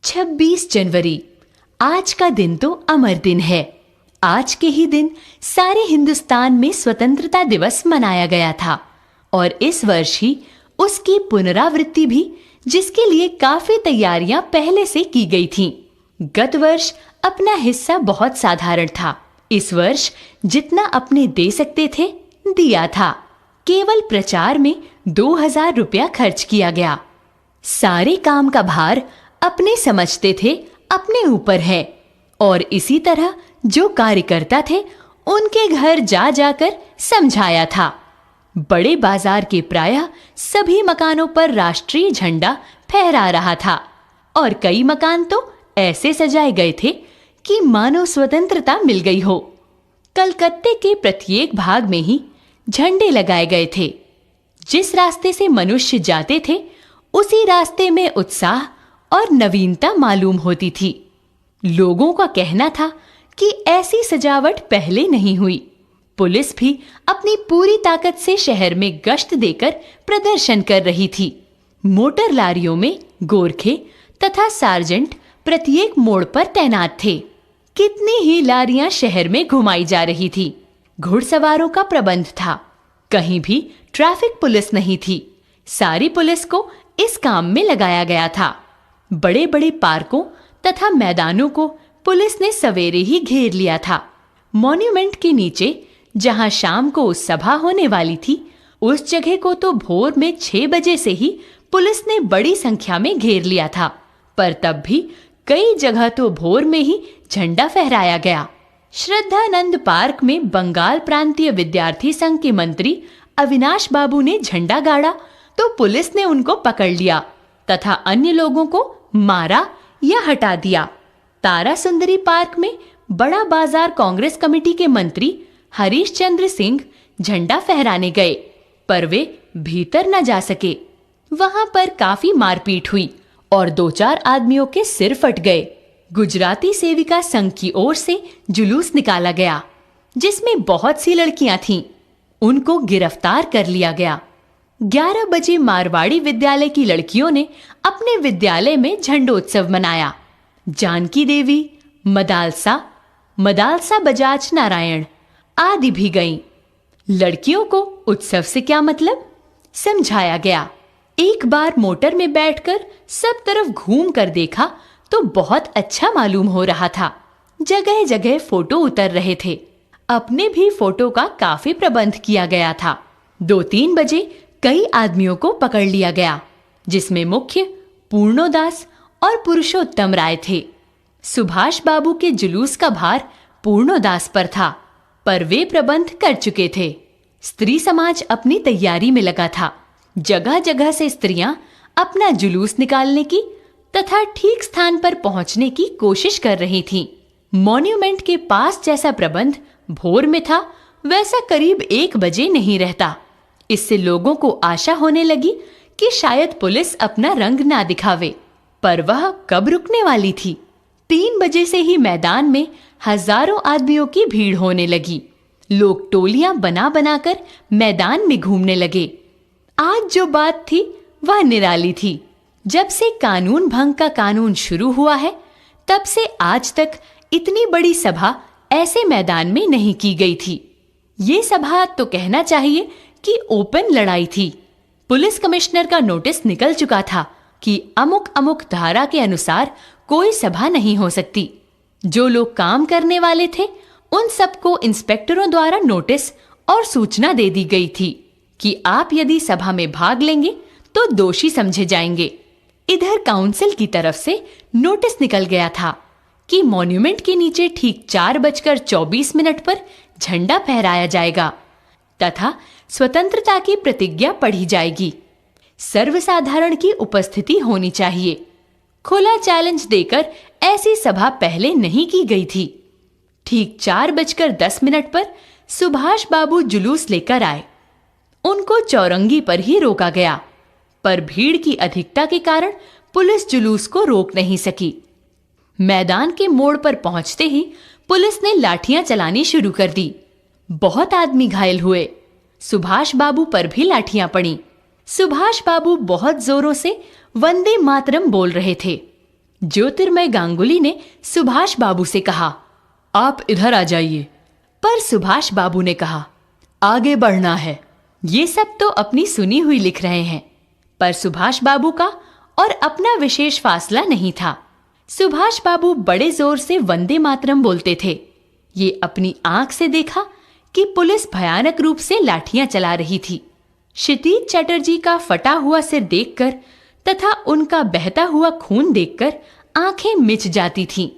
26 जनवरी। आज का दिन तो अमर दिन है। आज के ही दिन सारे हिंदुस्तान में स्वतंत्रता दिवस मनाया गया था और इस वर्ष ही उसकी पुनरावृत्ति भी, जिसके लिए काफी तैयारियां पहले से की गई थीं। गत वर्ष अपना हिस्सा बहुत साधारण था। इस वर्ष जितना अपने दे सकते थे दिया था। केवल प्रचार में 2000 रुपया खर्च किया गया। सारे काम का भार अपने समझते थे अपने ऊपर है और इसी तरह जो कार्यकर्ता थे उनके घर जा जाकर समझाया था। बड़े बाजार के प्रायः सभी मकानों पर राष्ट्रीय झंडा फहरा रहा था और कई मकान तो ऐसे सजाए गए थे कि मानो स्वतंत्रता मिल गई हो। कलकत्ते के प्रत्येक भाग में ही झंडे लगाए गए थे। जिस रास्ते से मनुष्य जाते थे उसी रास्ते में उत्साह और नवीनता मालूम होती थी। लोगों का कहना था कि ऐसी सजावट पहले नहीं हुई। पुलिस भी अपनी पूरी ताकत से शहर में गश्त देकर प्रदर्शन कर रही थी। मोटर लारियों में गोरखे तथा सार्जेंट प्रत्येक मोड़ पर तैनात थे। कितनी ही लारियां शहर में घुमाई जा रही थी। घुड़सवारों का प्रबंध था। कहीं भी ट्रैफिक पुलिस नहीं थी। सारी पुलिस को इस काम में लगाया गया था। बड़े बड़े पार्कों तथा मैदानों को पुलिस ने सवेरे ही घेर लिया था। मॉन्यूमेंट के नीचे जहां शाम को सभा होने वाली थी, उस जगह को तो भोर में 6 बजे से ही पुलिस ने बड़ी संख्या में घेर लिया था। पर तब भी कई जगह तो भोर में ही झंडा फहराया गया। श्रद्धानंद पार्क में बंगाल प्रांतीय विद्यार्थी संघ के मंत्री अविनाश बाबू ने झंडा गाड़ा तो पुलिस ने उनको पकड़ लिया तथा अन्य लोगों को मारा या हटा दिया। तारा सुंदरी पार्क में बड़ा बाजार कांग्रेस कमेटी के मंत्री हरीश चंद्र सिंह झंडा फहराने गए, पर वे भीतर न जा सके। वहां पर काफी मारपीट हुई और 2-4 आदमियों के सिर फट गए। गुजराती सेविका संघ की ओर से जुलूस निकाला गया जिसमें बहुत सी लड़कियां थीं। उनको गिरफ्तार कर लिया गया। 11 बजे मारवाड़ी विद्यालय की लड़कियों ने अपने विद्यालय में झंडोत्सव मनाया। जानकी देवी, मदालसा बजाज नारायण आदि भी गईं। लड़कियों को उत्सव से क्या मतलब, समझाया गया। एक बार मोटर में बैठकर सब तरफ घूम कर देखा तो बहुत अच्छा मालूम हो रहा था। जगह जगह फोटो उतर रहे थे। अपने भी फोटो का काफी प्रबंध किया गया था। 2-3 बजे कई आदमियों को पकड़ लिया गया, जिसमें मुख्य पूर्णोदास और पुरुषोत्तम राय थे। सुभाष बाबू के जुलूस का भार पूर्णोदास पर था, पर वे प्रबंध कर चुके थे। स्त्री समाज अपनी तैयारी में लगा था। जगह जगह से स्त्रियां अपना जुलूस निकालने की तथा ठीक स्थान पर पहुंचने की कोशिश कर रही थीं। मॉन्यूमेंट के पास जैसा प्रबंध भोर में था, वैसा करीब 1 बजे नहीं रहता। इससे लोगों को आशा होने लगी कि शायद पुलिस अपना रंग ना दिखावे, पर वह कब रुकने वाली थी। 3 बजे से ही मैदान में हजारों आदमियों की भीड़ होने लगी। लोग टोलियां बना बनाकर मैदान में घूमने लगे। आज जो बात थी वह निराली थी। जब से कानून भंग का कानून शुरू हुआ है, तब से आज तक इतनी बड़ी सभा ऐसे मैदान में नहीं की गई थी। ये सभा तो कहना चाहिए कि ओपन लड़ाई थी। पुलिस कमिश्नर का नोटिस निकल चुका था कि अमुक अमुक धारा के अनुसार कोई सभा नहीं हो सकती। जो लोग काम करने वाले थे उन सबको इंस्पेक्टरों द्वारा नोटिस और सूचना दे दी गई थी कि आप यदि सभा में भाग लेंगे तो दोषी समझे जाएंगे। इधर काउंसिल की तरफ से नोटिस निकल गया था कि मॉन्यूमेंट के नीचे ठीक 4:24 पर झंडा फहराया जाएगा तथा स्वतंत्रता की प्रतिज्ञा पढ़ी जाएगी। सर्वसाधारण की उपस्थिति होनी चाहिए। खुला चैलेंज देकर ऐसी सभा पहले नहीं की गई थी। ठीक 4:10 पर सुभाष बाबू जुलूस लेकर आए। उनको चौरंगी पर ही रोका गया, पर भीड़ की अधिकता के कारण पुलिस जुलूस को रोक नहीं सकी। मैदान के मोड़ पर पहुंचते ही पुलिस ने लाठियां चलानी शुरू कर दी। बहुत आदमी घायल हुए। सुभाष बाबू पर भी लाठियां पड़ी। सुभाष बाबू बहुत जोरों से वंदे मातरम बोल रहे थे। ज्योतिर्मय गांगुली ने सुभाष बाबू से कहा, आप इधर आ जाइए। पर सुभाष बाबू ने कहा, आगे बढ़ना है। ये सब तो अपनी सुनी हुई लिख रहे हैं, पर सुभाष बाबू का और अपना विशेष फासला नहीं था। सुभाष बाबू बड़े जोर से वंदे मातरम बोलते थे। ये अपनी आंख से देखा कि पुलिस भयानक रूप से लाठियां चला रही थी। क्षितिज चटर्जी का फटा हुआ सिर देखकर तथा उनका बहता हुआ खून देखकर आंखें मिच जाती थीं।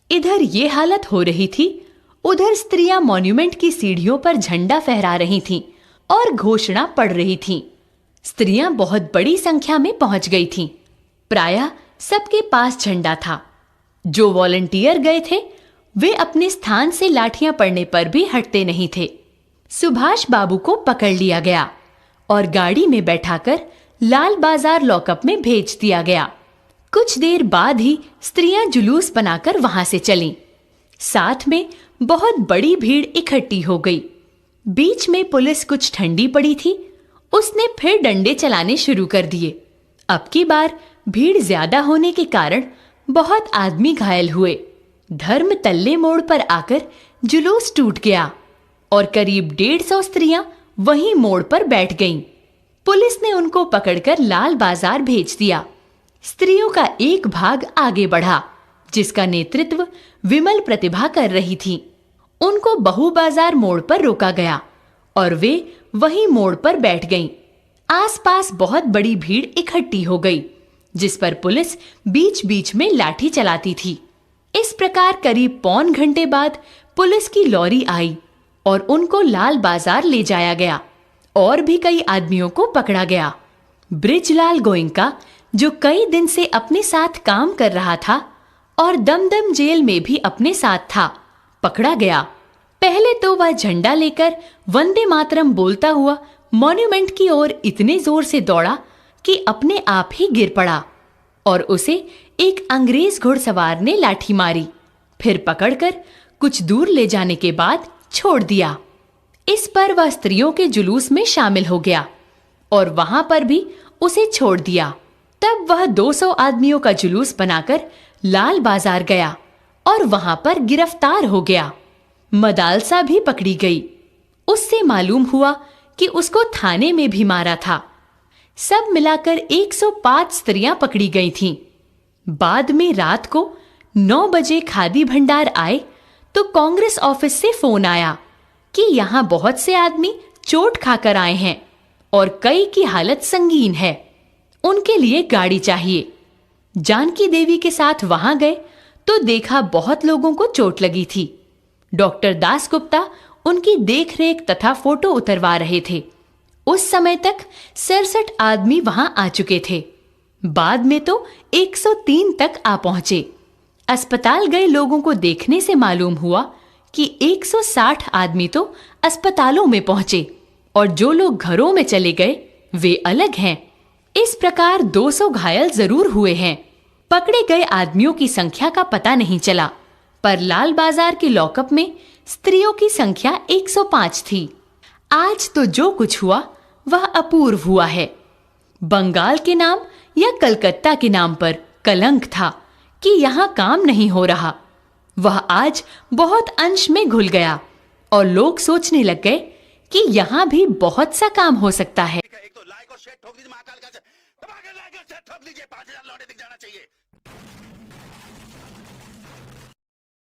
इधर ये हालत हो रही थी, उधर स्त्रियां मॉन्यूमेंट की सीढ़ियों पर झंडा फहरा रही थीं और घोषणा पढ़ रही थीं। स्त्रियां बहुत बड़ी संख्या में पहुंच गई थीं। प्रायः सबके पास झंडा था। जो वॉलंटियर गए थे वे अपने स्थान से लाठियां पड़ने पर भी हटते नहीं थे। सुभाष बाबू को पकड़ लिया गया और गाड़ी में बैठाकर लाल बाजार लॉकअप में भेज दिया गया। कुछ देर बाद ही स्त्रियां जुलूस बनाकर वहां से चलीं। साथ में बहुत बड़ी भीड़ इकट्ठी हो गई। बीच में पुलिस कुछ ठंडी पड़ी थी, उसने फिर डंडे चलाने शुरू कर दिए। अब की बार भीड़ ज्यादा होने के कारण बहुत आदमी घायल हुए। धर्म तल्ले मोड़ पर आकर जुलूस टूट गया और करीब 150 स्त्रियां वहीं मोड़ पर बैठ गईं। पुलिस ने उनको पकड़कर लाल बाजार भेज दिया। स्त्रियों का एक भाग आगे बढ़ा, जिसका नेतृत्व विमल प्रतिभा कर रही थी। उनको बहु बाजार मोड़ पर रोका गया और वे वहीं मोड़ पर बैठ गईं। आसपास बहुत बड़ी भीड़ इकट्ठी हो गई, जिस पर पुलिस बीच बीच में लाठी चलाती थी। इस प्रकार करीब पौन घंटे बाद पुलिस की लॉरी आई और उनको लाल बाजार ले जाया गया और भी कई आदमियों को पकड़ा गया। ब्रिजलाल गोयनका, जो कई दिन से अपने साथ काम कर रहा था और दमदम जेल में भी अपने साथ था, पकड़ा गया। पहले तो वह झंडा लेकर वंदे मातरम बोलता हुआ मॉन्यूमेंट की ओर इतने जोर से दौड़ा कि अपने आप ही गिर पड़ा और उसे एक अंग्रेज घुड़सवार ने लाठी मारी। फिर पकड़कर कुछ दूर ले जाने के बाद छोड़ दिया। इस पर वह स्त्रियों के जुलूस में शामिल हो गया और वहां पर भी उसे छोड़ दिया। तब वह 200 आदमियों का जुलूस बनाकर लाल बाजार गया और वहां पर गिरफ्तार हो गया। मदालसा भी पकड़ी गई। उससे मालूम हुआ कि उसको थाने में भी मारा था। सब मिलाकर 105 स्त्रियां पकड़ी गई थीं। बाद में रात को 9 बजे खादी भंडार आए तो कांग्रेस ऑफिस से फोन आया कि यहाँ बहुत से आदमी चोट खाकर आए हैं और कई की हालत संगीन है, उनके लिए गाड़ी चाहिए। जानकी देवी के साथ वहां गए तो देखा बहुत लोगों को चोट लगी थी। डॉक्टर दासगुप्ता उनकी देखरेख तथा फोटो उतरवा रहे थे। उस समय तक 67 आदमी वहां आ चुके थे। बाद में तो 103 तक आ पहुंचे। अस्पताल गए लोगों को देखने से मालूम हुआ कि 160 आदमी तो अस्पतालों में पहुंचे और जो लोग घरों में चले गए वे अलग हैं। इस प्रकार 200 घायल जरूर हुए हैं। पकड़े गए आदमियों की संख्या का पता नहीं चला, पर लाल बाजार के लॉकअप में स्त्रियों की संख्या 105 थी। आज तो जो कुछ हुआ वह अपूर्व हुआ है। बंगाल के नाम या कलकत्ता के नाम पर कलंक था कि यहाँ काम नहीं हो रहा। वह आज बहुत अंश में घुल गया और लोग सोचने लग गए कि यहाँ भी बहुत सा काम हो सकता है। एक तो लाइक और शेयर ठोक दीजिए, महाकाल का ठोक दीजिए, 5000 लौटे दिख जाना चाहिए।